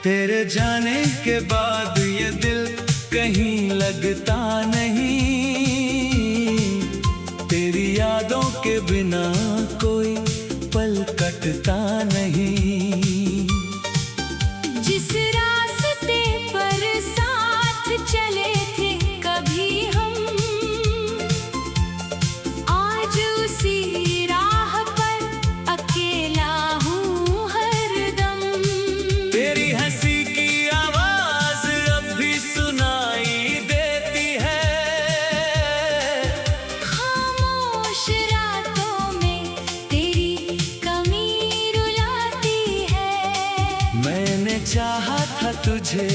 तेरे जाने के बाद ये दिल कहीं लगता नहीं, तेरी यादों के बिना कोई पल कटता नहीं। जिस रास्ते पर साथ चले थे कभी हम, आज उसी राह पर अकेला हूँ हरदम। तेरी हंसी की आवाज अब भी सुनाई देती है, खामोश रातों में तेरी कमी रुलाती है। मैंने चाहा था तुझे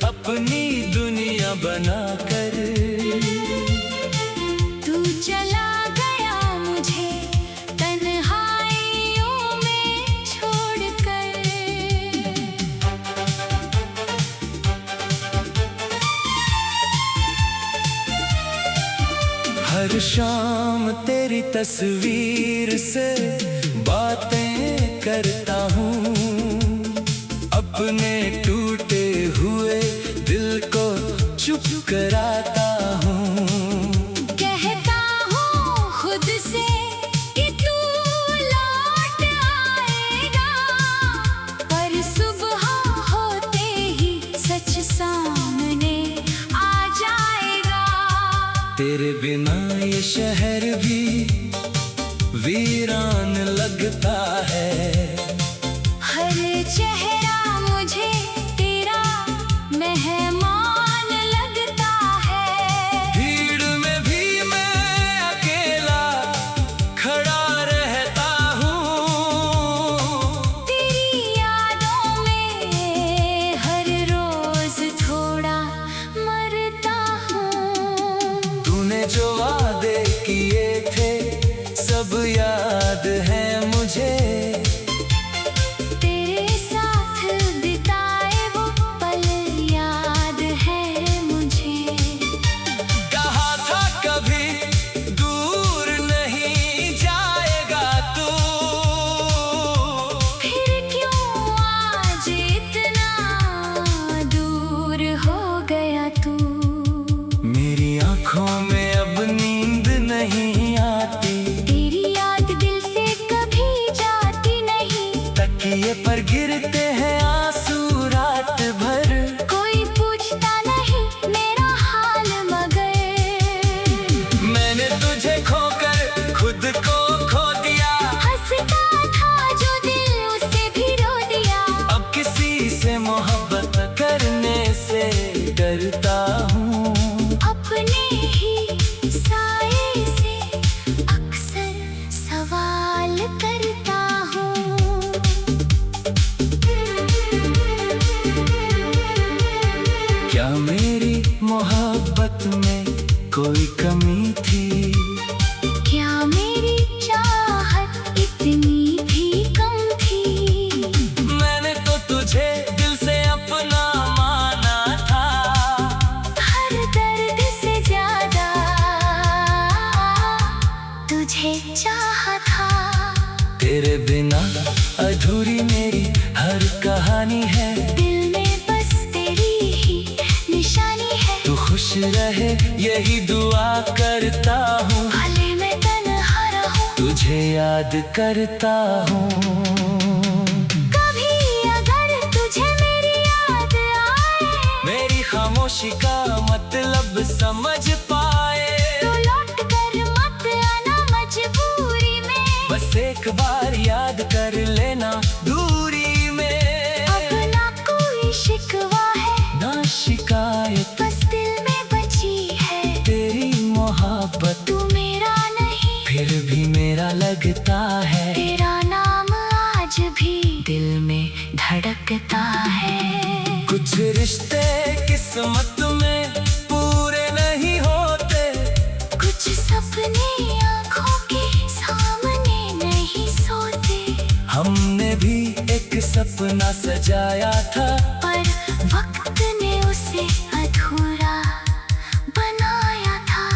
अपनी दुनिया बनाकर, तू चला गया मुझे तन्हाइयों में छोड़कर। हर शाम तेरी तस्वीर से बातें करता हूँ, अपने टूटे हुए दिल को चुप कराता हूँ। कहता हूँ खुद से कि तू लौट आएगा, पर सुबह होते ही सच सामने आ जाएगा। तेरे बिना ये शहर भी वीरान लगता है, हर चेहरा मुझे तेरा मेहमान लगता है। भीड़ में भी मैं अकेला खड़ा रहता हूँ, तेरी यादों में हर रोज थोड़ा मरता हूँ। तूने जो वादे किए थे सब याद है मुझे, तेरे साथ बिताए वो पल याद है मुझे। कहा था कभी दूर नहीं जाएगा तू, फिर क्यों आज इतना दूर हो गया तू। मेरी आंखों में अब नींद नहीं आती, तेरी याद दिल से कभी जाती नहीं, तकिए पर गिरते हैं आंसू रात भर। कोई पूछता नहीं मेरा हाल मगर। मैंने तुझे खोकर खुद को खो दिया, हंसता था जो दिल उसे भी रो दिया। अब किसी से मोहब्बत करने से डरता हूँ। अपने ही साए से अक्सर सवाल करता हूँ। क्या मेरी मोहब्बत में कोई कमी थी, क्या मेरी चाहत इतनी भी कम थी। मैंने तो तुझे दिल से अपना माना था, हर दर्द से ज्यादा तुझे चाहा था। तेरे बिना अधूरी मेरी हर कहानी है, दिल में बस तेरी ही निशानी है। तू खुश रहे यही दुआ करता हूँ, भले मैं तन्हा रहूं, तुझे याद करता हूँ। कभी अगर तुझे मेरी याद आए, मेरी खामोशी का मतलब समझ पाए, तो लौट कर मत आना मजबूरी में। बस एक बार याद कर लेना दूरी में। अब ना कोई शिकवा है, ना शिकायत, बस दिल में बची है तेरी मोहब्बत। तू मेरा नहीं, फिर भी मेरा लगता है, तेरा नाम आज भी दिल में धड़कता है। कुछ रिश्ते किस्मत में पूरे नहीं होते, कुछ सब सपना सजाया था, पर वक्त ने उसे अधूरा बनाया था।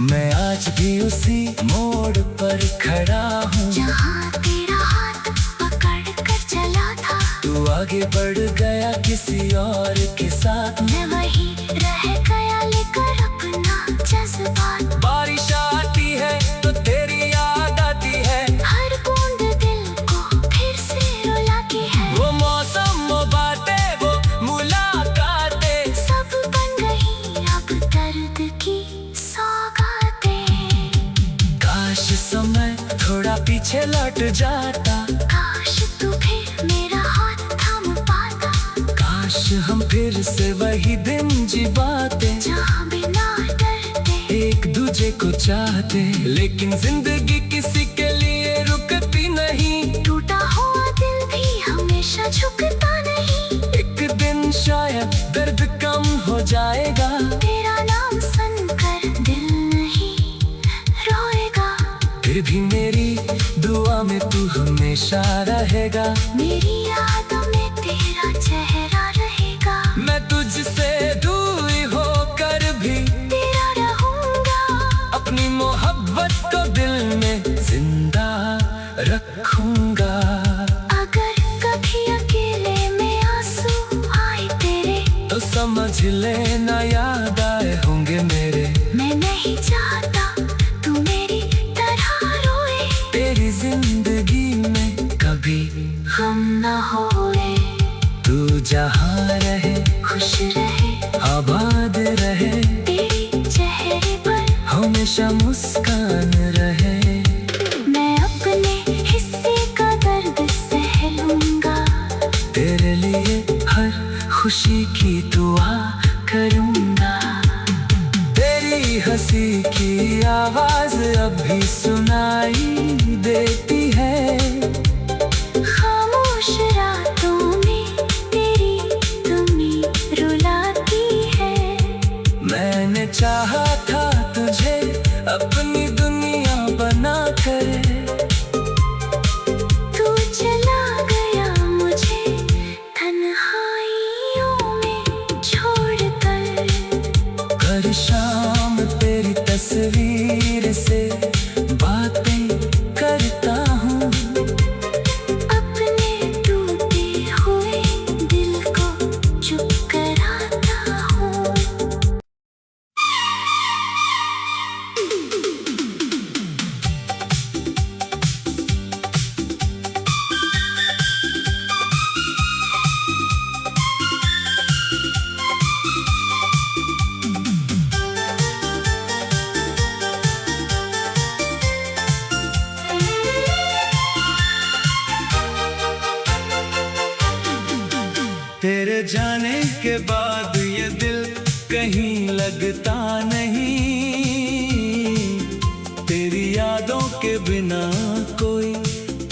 मैं आज भी उसी मोड़ पर खड़ा हूँ जहाँ तेरा हाथ पकड़ कर चला था। तू आगे बढ़ गया किसी और के साथ, मैं वहीं रह गया लेकर अपना जज्बात। बारिश आती है तो तेरी याद आती है, हर बूंद दिल को फिर से रुलाती है। वो मौसम, वो बातें, वो मुलाकातें, सब बन गई अब दर्द की सौगातें। काश समय थोड़ा पीछे लौट जाता, काश तू फिर मेरा हाथ थाम पाता। काश हम फिर से वही दिन जी पाते, जहाँ बिना डरते एक दूजे को चाहते। लेकिन जिंदगी किसी के लिए रुकती नहीं, टूटा हुआ दिल भी हमेशा झुकता नहीं। एक दिन शायद दर्द कम हो जाएगा, तेरा नाम सुनकर दिल नहीं रोएगा। फिर भी मेरी दुआ में तू हमेशा रहेगा। मेरी यादों में तेरा चेहरा रहेगा। मैं तुझसे दूर होकर भी तेरा रहूंगा, अपनी मोहब्बत को दिल में जिंदा रखूंगा। अगर कभी अकेले में आंसू आए तेरे, तो समझ लेना याद आए होंगे मेरे। मैं नहीं चाहता तू मेरी तरह रोए, तेरी जिंदगी में कभी गम न होए। तू जहाँ रहे, खुश रहे, आबाद रहे, तेरे चेहरे पर हमेशा मुस्कान रहे। मैं अपने हिस्से का दर्द सह लूंगा। तेरे लिए हर खुशी की दुआ करूंगा। तेरी हंसी की आवाज अब भी सुनाई देती है, खामोश रातों में तेरी कमी रुलाती है। मैंने चाहा था तुझे अपनी दुनिया बना कर, तू चला गया मुझे तन्हाइयों में छोड़कर। हर शाम तेरी तस्वीर से बातें करता हूँ, अपने टूटे हुए दिल को चुप कराता हूँ। तेरे जाने के बाद ये दिल कहीं लगता नहीं, तेरी यादों के बिना कोई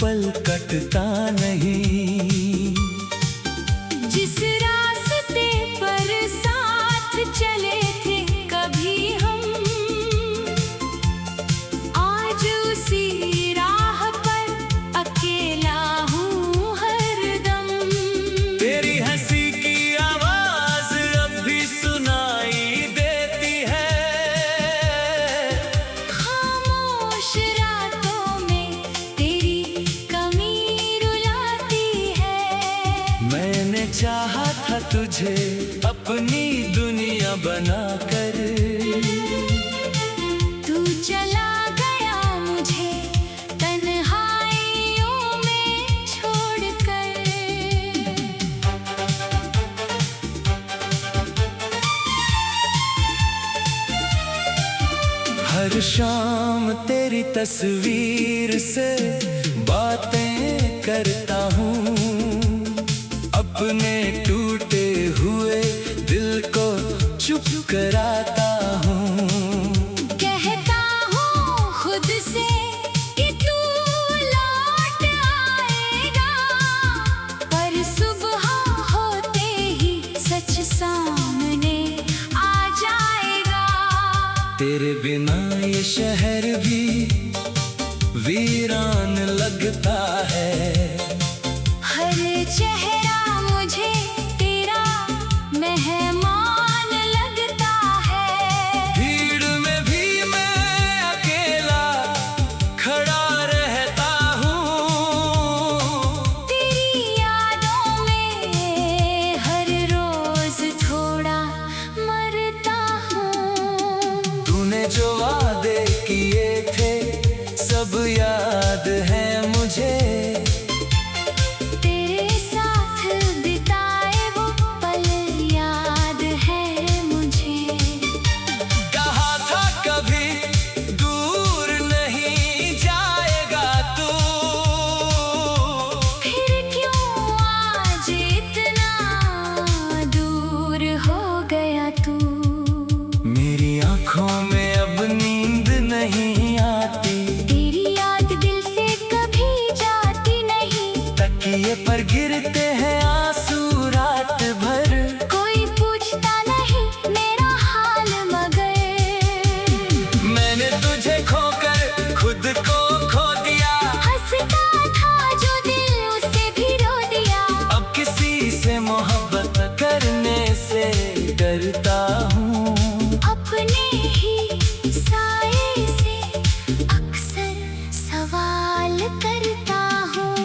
पल कटता नहीं। जिस रास्ते पर साथ चले थे कभी हम, आज उसी राह पर अकेला हूँ हरदम। तेरी हंसी की आवाज अब भी सुनाई देती है, खामोश रातों में तेरी कमी रुलाती है। मैंने चाहा था तुझे अपनी दुनिया बनाकर, तू चला गया मुझे तन्हाइयों में छोड़कर। हर शाम तेरी तस्वीर से बातें करता हूँ, अपने टूटे हुए दिल को चुप कराता हूँ। कहता हूँ खुद से कि तू लौट आएगा, पर सुबह होते ही सच सामने आ जाएगा। तेरे बिना ये शहर भी वीरान लगता है, हर हर चेहरा मुझे तेरा मेहमान लगता है। भीड़ में भी मैं अकेला खड़ा रहता हूँ। तेरी यादों में हर रोज थोड़ा मरता हूँ। तूने जो वादे किए थे सब याद है मुझे। तेरे साथ बिताए वो पल याद है मुझे। कहा था कभी दूर नहीं जाएगा तू, फिर क्यों आज इतना दूर हो गया तू। मेरी आंखों में अब नींद नहीं आती। तेरी याद दिल से कभी जाती नहीं। तकिए पर गिरते हैं आंसू रात भर। कोई पूछता नहीं मेरा हाल मगर। मैंने तुझे खोकर खुद को खो दिया। हंसता था जो दिल उसे भी रो दिया। अब किसी से मोहब्बत करने से डरता हूँ। अपने ही साए से अक्सर सवाल करता हूँ।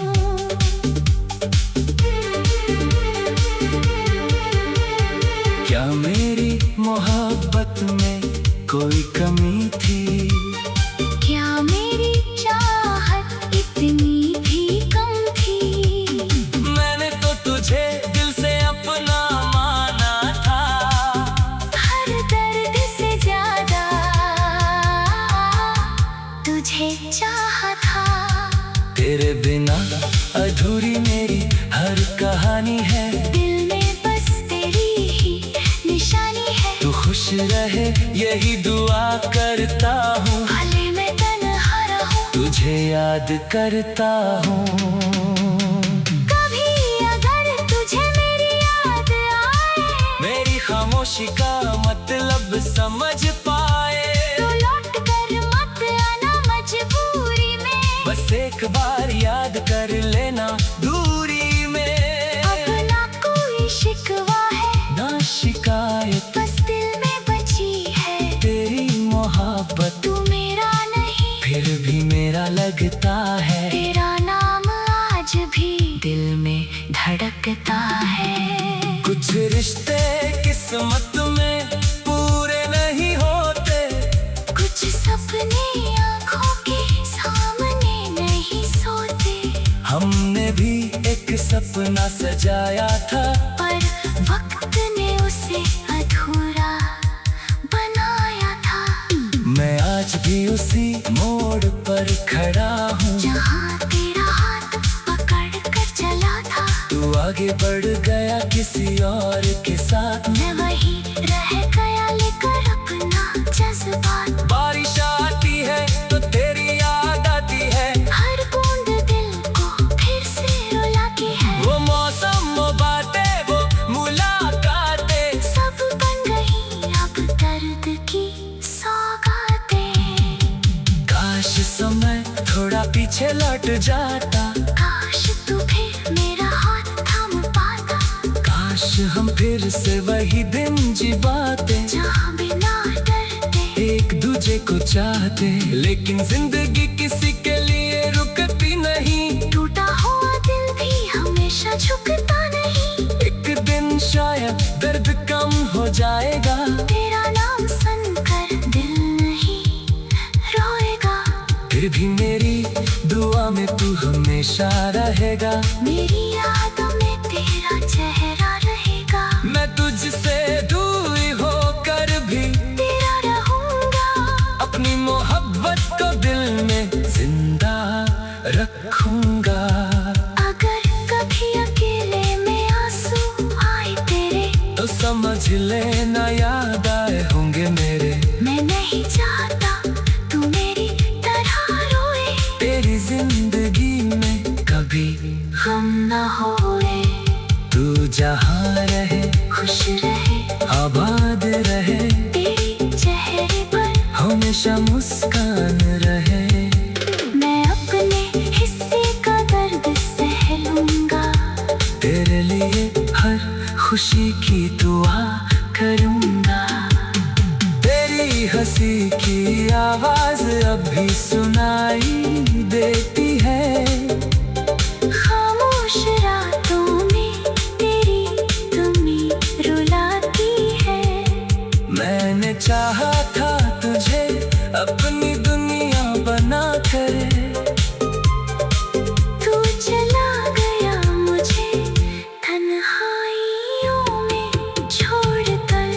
क्या मेरी मोहब्बत में कोई कमी थी? क्या मेरी चाहत इतनी भी कम थी। मैंने तो तुझे दिल से अपना माना था। हर दर्द से ज्यादा तुझे चाहा था। तेरे बिना अधूरी मेरी हर कहानी है। दिल में बस तेरी ही निशानी है। तू खुश रहे यही दुआ करता हूँ। भले मैं तन्हा रहूं। तुझे याद करता हूँ। कभी अगर तुझे मेरी याद आए, मेरी खामोशी का मतलब समझ पाए। तो लौट कर मत आना मजबूरी में। बस एक बार याद कर लेना दूरी में। अपना कोई शिकवा है ना शिकायत बस दिल में बची है। तेरी मोहब्बत तू मेरा नहीं फिर भी मेरा लगता है। तेरा नाम आज भी दिल में धड़कता है। कुछ रिश्ते किस्मत में पूरे नहीं होते। कुछ सपने आँखों के सामने नहीं सोते। हमने भी एक सपना सजाया था। पर वक्त ने उसे अधूरा बनाया था। मैं आज भी उसी मोड़ पर खड़ा हूँ। जहाँ तेरा हाथ पकड़ कर चला था। तू आगे बढ़ गया किसी और के साथ। मैं वही रह गया लेकर अपना जज्बात। बारिश आती है तो तेरी याद आती है। हर बूंद दिल को फिर से रुलाती है। वो मौसम वो बातें वो मुलाकातें सब बन गई अब दर्द की सौगातें। काश समय थोड़ा पीछे लौट जाता। काश तू फिर मेरा हाथ थाम पाता। काश हम फिर से वही दिन जी पाते। जहाँ बिना डरते एक दूजे को चाहते। लेकिन जिंदगी किसी के लिए रुकती नहीं। टूटा हुआ दिल भी हमेशा झुकता नहीं। एक दिन शायद दर्द कम हो जाएगा। तेरा नाम सुनकर दिल नहीं रोएगा। फिर भी मेरी दुआ में तू हमेशा रहेगा। मेरी यादों में तेरा चेहरा रहेगा। मैं तुझसे दूर होकर भी तेरा रहूंगा। अपनी मोहब्बत को दिल में जिंदा रखूंगा। अगर कभी अकेले में आंसू आए तेरे, तो समझ लेना याद आए होंगे मेरे। मैं नहीं चाहता तू मेरी तरह रोए। तेरी जिंदगी में कभी हम न होए। तू जहाँ रहे खुश रहे आबाद रहे। तेरे चेहरे पर हमेशा मुस्कान रहे। मैं अपने हिस्से का दर्द सह लूंगा। हंसी की आवाज अब भी सुनाई देती है। खामोश रातों में तेरी कमी रुलाती है। मैंने चाहा था तुझे अपनी दुनिया बना कर, तू चला गया मुझे तन्हाइयों में छोड़कर।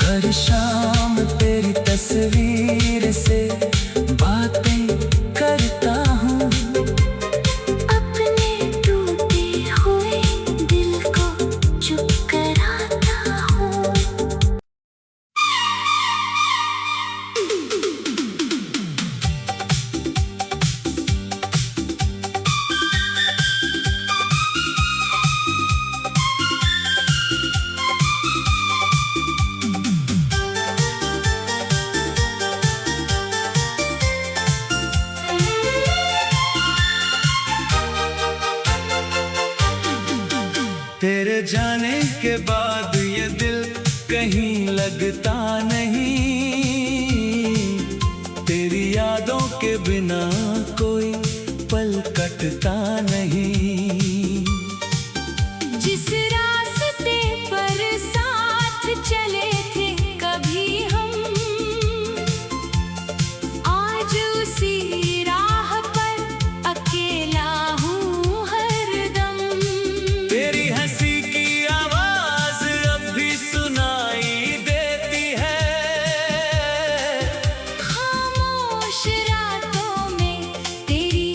हर शाम तेरी तस्वीर से बातें करता हूँ, अपने टूटे हुए दिल को चुप कराता हूँ। तेरे जाने के बाद ये दिल कहीं लगता नहीं। तेरी यादों के बिना कोई पल कटता नहीं। जिस रास्ते पर साथ चले थे कभी हम, आज उसी राह पर अकेला हूँ हरदम। तेरी हंसी की आवाज अब भी सुनाई देती है। खामोश रातों में तेरी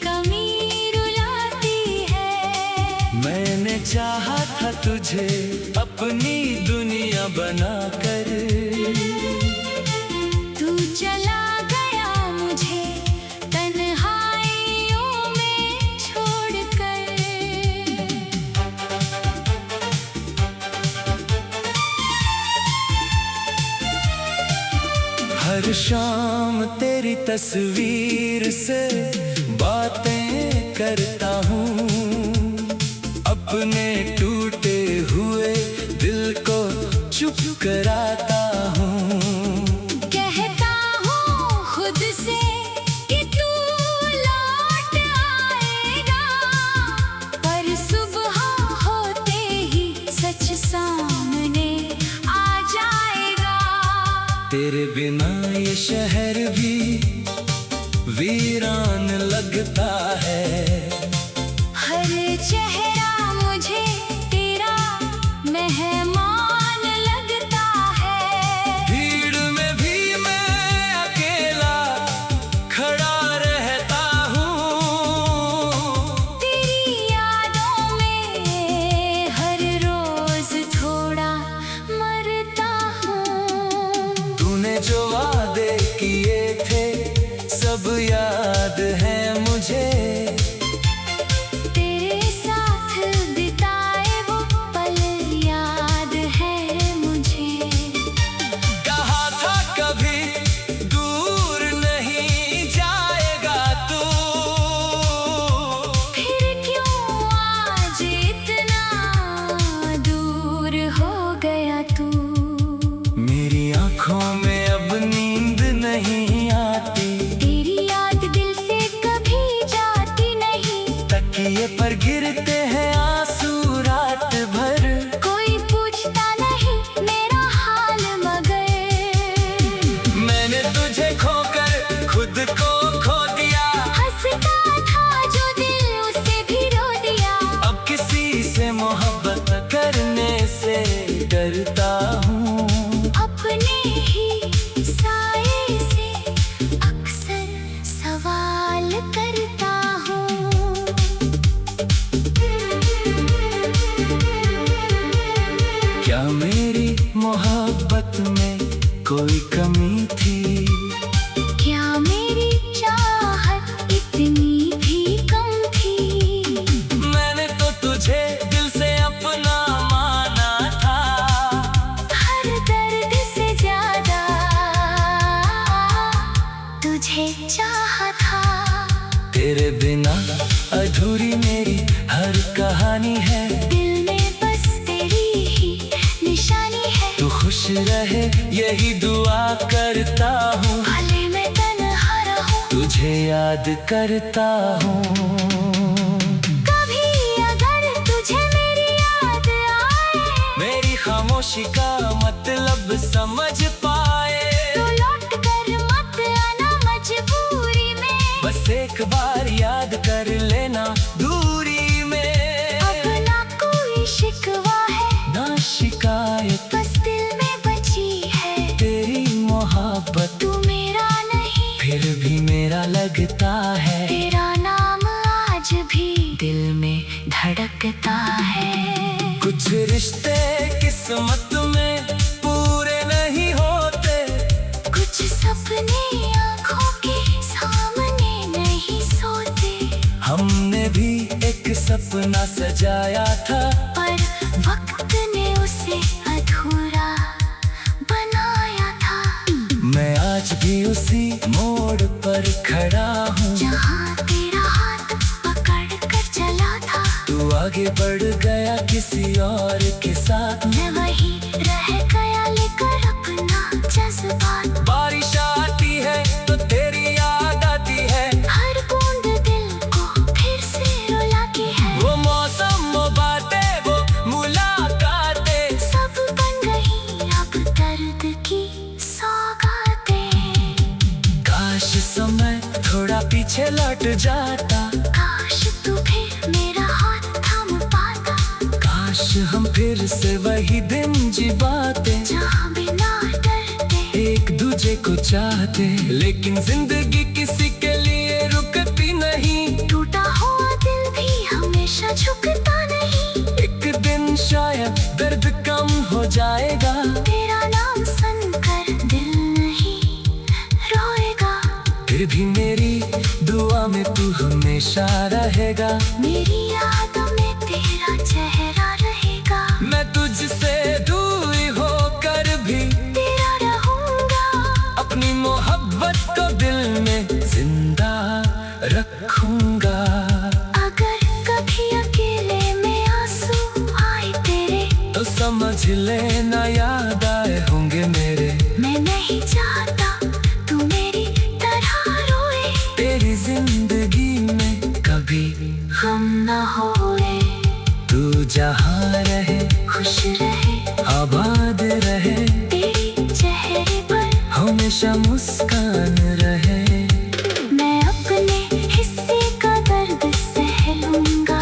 कमी रुलाती है। मैंने चाहा था तुझे अपनी दुनिया बनाकर, तू चला गया मुझे तन्हाइयों में छोड़कर। हर शाम तेरी तस्वीर से बातें करता हूँ, अपने टूटे हुए दिल को चुप कराता हूँ। कहता हूँ खुद से कि तू लौट आएगा, पर सुबह होते ही सच सामने आ जाएगा। तेरे बिना ये शहर भी वीरान लगता है। हर चेहरा मुझे तेरा मेहमान लगता है। भीड़ में भी मैं अकेला खड़ा रहता हूँ। तेरी यादों में हर रोज थोड़ा मरता हूँ। तूने जो वादे किए थे सब याद है मुझे। तेरे साथ बिताए वो पल याद है मुझे। कहा था कभी दूर नहीं जाएगा तू, फिर क्यों आज इतना दूर हो गया तू। मेरी आंखों में अब नींद नहीं आती। तेरी याद दिल से कभी जाती नहीं। तकिए पर गिरते हैं आंसू रात भर। कोई पूछता नहीं मेरा हाल मगर। मैंने तुझे खोकर खुद को खो दिया। हंसता था जो दिल उसे भी रो दिया। अब किसी से मोहब्बत करने से डरता हूँ। अपने ही साए से अक्सर सवाल करता हूँ। क्या मेरी मोहब्बत में कोई कमी थी? क्या मेरी चाहत इतनी भी कम थी? मैंने तो तुझे दिल से अपना माना था। हर दर्द से ज्यादा तुझे चाहा था। तेरे बिना अधूरी मेरी हर कहानी है। दिल में बस तेरी ही निशानी है। तू खुश रहे यही दुआ करता हूँ। भले मैं तन्हा रहूं, तुझे याद करता हूँ। कभी अगर तुझे मेरी याद आए, मेरी खामोशी का मतलब समझ पाए, तो लौट कर मत आना मजबूरी में। बस एक बार याद कर लेना दूरी में। अब ना कोई शिकवा है, ना शिकायत, बस दिल में बची है तेरी मोहब्बत। तू मेरा नहीं, फिर भी मेरा लगता है, तेरा नाम आज भी दिल में धड़कता है। कुछ रिश्ते किस्मत में पूरे नहीं होते, कुछ सपने आँखों के सामने नहीं सोते, हमने भी एक सपना सजाया था, पर वक्त ने उसे अधूरा बनाया था। मैं आज भी उसी मोड़ पर खड़ा हूँ, जहाँ तेरा हाथ पकड़ कर चला था, तू आगे बढ़ गया किसी और के साथ। मैं वही रह गया लेकर अपना जज्बात। बारिश आती है तो तेरी याद आती है, हर बूंद दिल को फिर से रुलाती है। वो मौसम, वो बातें, वो मुलाकातें, सब बन गई अब दर्द की सौगातें। काश समय थोड़ा पीछे लौट जाता, काश तू फिर मेरा हाथ थाम पाता, काश हम फिर से वही दिन जी पाते, जहाँ बिना डरते एक दूजे को चाहते। लेकिन जिंदगी किसी के लिए रुकती नहीं, टूटा हुआ दिल भी हमेशा झुकता नहीं। एक दिन शायद दर्द कम हो जाएगा, तेरा नाम सुनकर दिल नहीं रोएगा, फिर भी मेरी दुआ में तू हमेशा रहेगा। मेरी यादों में तेरा चेहरा रहेगा। मैं तुझसे दूर होकर भी तेरा रहूंगा, अपनी मोहब्बत को दिल में जिंदा रखूंगा। अगर कभी अकेले में आंसू आए तेरे, तो समझ लेना याद आए होंगे मेरे। मैं नहीं चाहता तू मेरी तरह रोए, तेरी जिंदगी में कभी गम न होए। तू जहाँ रहे, खुश रहे, आबाद रहे, तेरी चेहरे पर हमेशा मुस्कान रहे। मैं अपने हिस्से का दर्द सह लूंगा,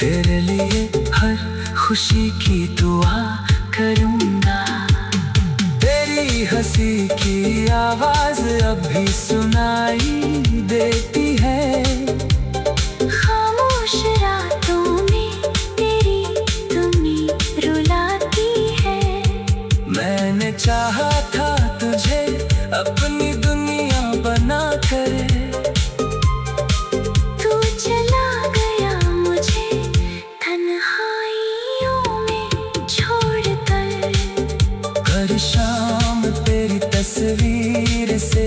तेरे लिए हर खुशी की दुआ करूंगा। तेरी हंसी की आवाज अब भी सुनाई देती है, खामोश रातों में तेरी तुमी रुलाती है। मैंने चाहा था तुझे अपनी दुनिया बना कर, तू चला गया मुझे तन्हाइयों में छोड़कर। हर शाम तेरी तस्वीर से